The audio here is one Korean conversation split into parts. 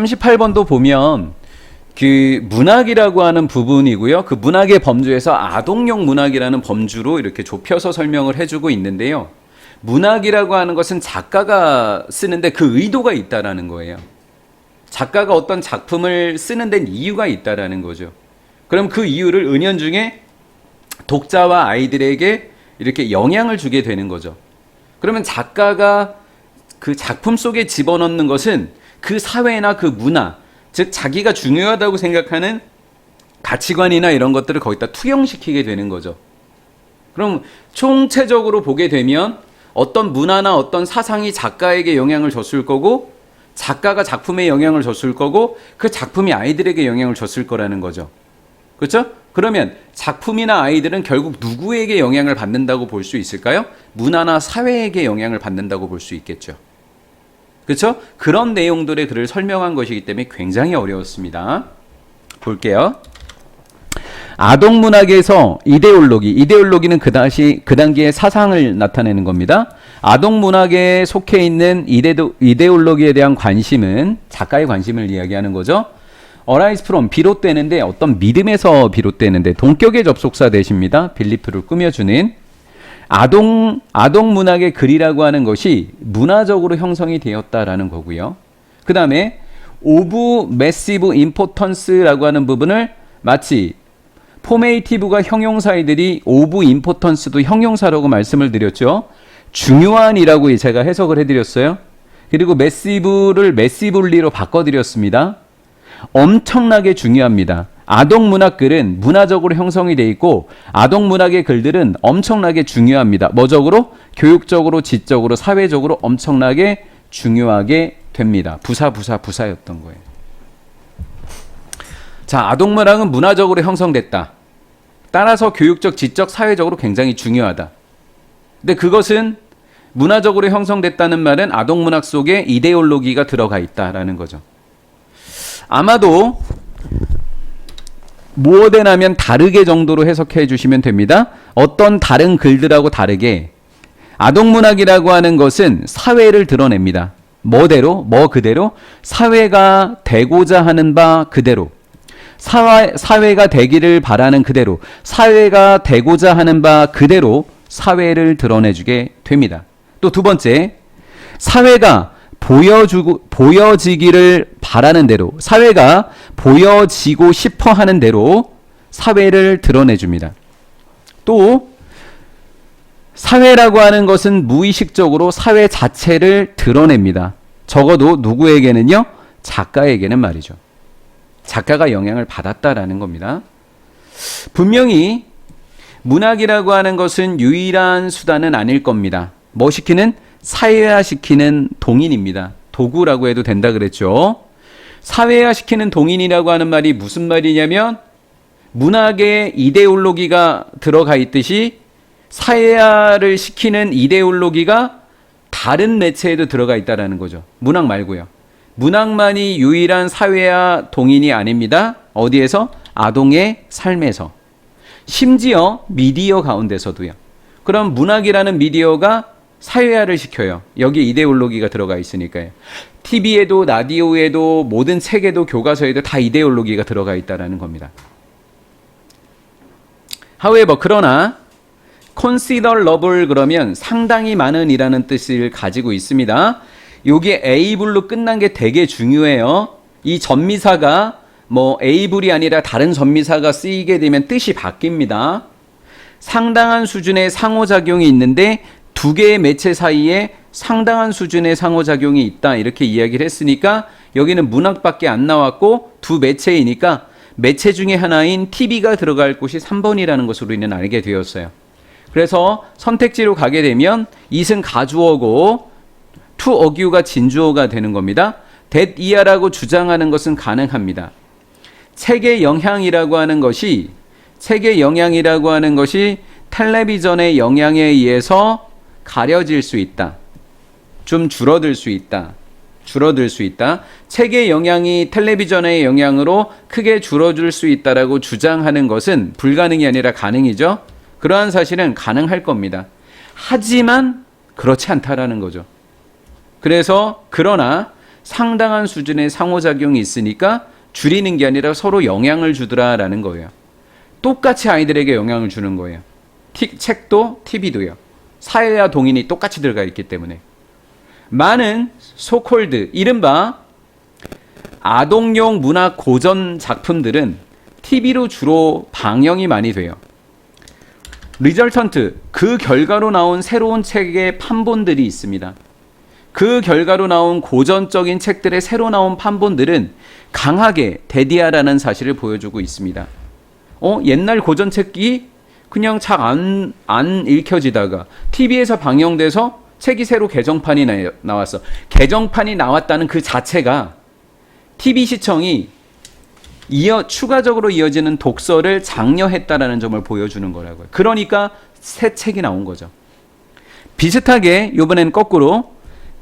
38번도 보면 그 문학이라고 하는 부분이고요. 그 문학의 범주에서 아동용 문학이라는 범주로 이렇게 좁혀서 설명을 해주고 있는데요. 문학이라고 하는 것은 작가가 쓰는데 그 의도가 있다라는 거예요. 작가가 어떤 작품을 쓰는 데는 이유가 있다라는 거죠. 그럼 그 이유를 은연중에 독자와 아이들에게 이렇게 영향을 주게 되는 거죠. 그러면 작가가 그 작품 속에 집어넣는 것은 그 사회나 그 문화, 즉 자기가 중요하다고 생각하는 가치관이나 이런 것들을 거기다 투영시키게 되는 거죠. 그럼 총체적으로 보게 되면 어떤 문화나 어떤 사상이 작가에게 영향을 줬을 거고, 작가가 작품에 영향을 줬을 거고, 그 작품이 아이들에게 영향을 줬을 거라는 거죠. 그렇죠? 그러면 작품이나 아이들은 결국 누구에게 영향을 받는다고 볼 수 있을까요? 문화나 사회에게 영향을 받는다고 볼 수 있겠죠. 그렇죠? 그런 내용들의 글을 설명한 것이기 때문에 굉장히 어려웠습니다. 볼게요. 아동문학에서 이데올로기는 그 단계의 사상을 나타내는 겁니다. 아동문학에 속해 있는 이데올로기에 대한 관심은 작가의 관심을 이야기하는 거죠. arise from, 비롯되는데 어떤 믿음에서 비롯되는데 동격의 접속사 대신입니다. 빌리프를 꾸며주는 아동문학의 글이라고 하는 것이 문화적으로 형성이 되었다라는 거고요. 그 다음에 of massive importance라고 하는 부분을 마치 포메이티브가 형용사이들이 of importance도 형용사라고 말씀을 드렸죠. 중요한이라고 제가 해석을 해드렸어요. 그리고 massive를 massively로 바꿔드렸습니다. 엄청나게 중요합니다. 아동문학 글은 문화적으로 형성이 되어 있고 아동문학의 글들은 엄청나게 중요합니다. 뭐적으로? 교육적으로, 지적으로, 사회적으로 엄청나게 중요하게 됩니다. 부사였던 거예요. 자, 아동문학은 문화적으로 형성됐다. 따라서 교육적, 지적, 사회적으로 굉장히 중요하다. 근데 그것은 문화적으로 형성됐다는 말은 아동문학 속에 이데올로기가 들어가 있다라는 거죠. 아마도 무어대나면 다르게 정도로 해석해 주시면 됩니다. 어떤 다른 글들하고 다르게 아동문학이라고 하는 것은 사회를 드러냅니다. 뭐 그대로 사회가 되고자 하는 바 그대로, 사회가 되기를 바라는 그대로, 사회가 되고자 하는 바 그대로 사회를 드러내주게 됩니다. 또 두 번째, 사회가 보여지기를 바라는 대로, 사회가 보여지고 싶어 하는 대로 사회를 드러내줍니다. 또 사회라고 하는 것은 무의식적으로 사회 자체를 드러냅니다. 적어도 누구에게는요? 작가에게는 말이죠. 작가가 영향을 받았다라는 겁니다. 분명히 문학이라고 하는 것은 유일한 수단은 아닐 겁니다. 뭐 시키는? 사회화시키는 동인입니다. 도구라고 해도 된다 그랬죠. 사회화시키는 동인이라고 하는 말이 무슨 말이냐면 문학에 이데올로기가 들어가 있듯이 사회화를 시키는 이데올로기가 다른 매체에도 들어가 있다는 거죠. 문학 말고요. 문학만이 유일한 사회화 동인이 아닙니다. 어디에서? 아동의 삶에서. 심지어 미디어 가운데서도요. 그럼 문학이라는 미디어가 사회화를 시켜요. 여기에 이데올로기가 들어가 있으니까요. TV에도 라디오에도 모든 책에도 교과서에도 다 이데올로기가 들어가 있다는 겁니다. However, 그러나 consider love를 그러면 상당히 많은 이라는 뜻을 가지고 있습니다. 여기에 able로 끝난 게 되게 중요해요. 이 전미사가 able이 아니라 다른 전미사가 쓰이게 되면 뜻이 바뀝니다. 상당한 수준의 상호작용이 있는데 두 개의 매체 사이에 상당한 수준의 상호작용이 있다 이렇게 이야기를 했으니까 여기는 문학밖에 안 나왔고 두 매체이니까 매체 중에 하나인 TV가 들어갈 곳이 3번이라는 것으로 우리는 알게 되었어요. 그래서 선택지로 가게 되면 it은 가주어고 to argue가 진주어가 되는 겁니다. that 이하라고 주장하는 것은 가능합니다. 책의 영향이라고 하는 것이 텔레비전의 영향에 의해서 가려질 수 있다. 좀 줄어들 수 있다. 책의 영향이 텔레비전의 영향으로 크게 줄어들 수 있다라고 주장하는 것은 불가능이 아니라 가능이죠. 그러한 사실은 가능할 겁니다. 하지만 그렇지 않다라는 거죠. 그래서 그러나 상당한 수준의 상호작용이 있으니까 줄이는 게 아니라 서로 영향을 주더라라는 거예요. 똑같이 아이들에게 영향을 주는 거예요. 책도 TV도요. 사회와 동인이 똑같이 들어가 있기 때문에. 많은 소콜드 이른바 아동용 문학 고전 작품들은 TV로 주로 방영이 많이 돼요. 리절턴트, 그 결과로 나온 새로운 책의 판본들이 있습니다. 그 결과로 나온 고전적인 책들의 새로 나온 판본들은 강하게 대디아라는 사실을 보여주고 있습니다. 옛날 고전책이 그냥 잘 안 읽혀지다가 TV에서 방영돼서 책이 새로 개정판이 나왔어. 개정판이 나왔다는 그 자체가 TV 시청이 추가적으로 이어지는 독서를 장려했다라는 점을 보여주는 거라고요. 그러니까 새 책이 나온 거죠. 비슷하게 이번엔 거꾸로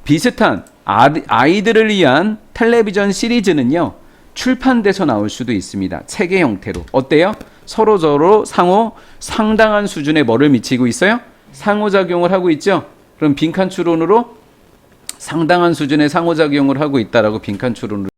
비슷한 아이들을 위한 텔레비전 시리즈는요. 출판돼서 나올 수도 있습니다. 책의 형태로. 어때요? 서로 상호 상당한 수준의 뭐를 미치고 있어요? 상호작용을 하고 있죠. 그럼 빈칸 추론으로 상당한 수준의 상호작용을 하고 있다라고 빈칸 추론으로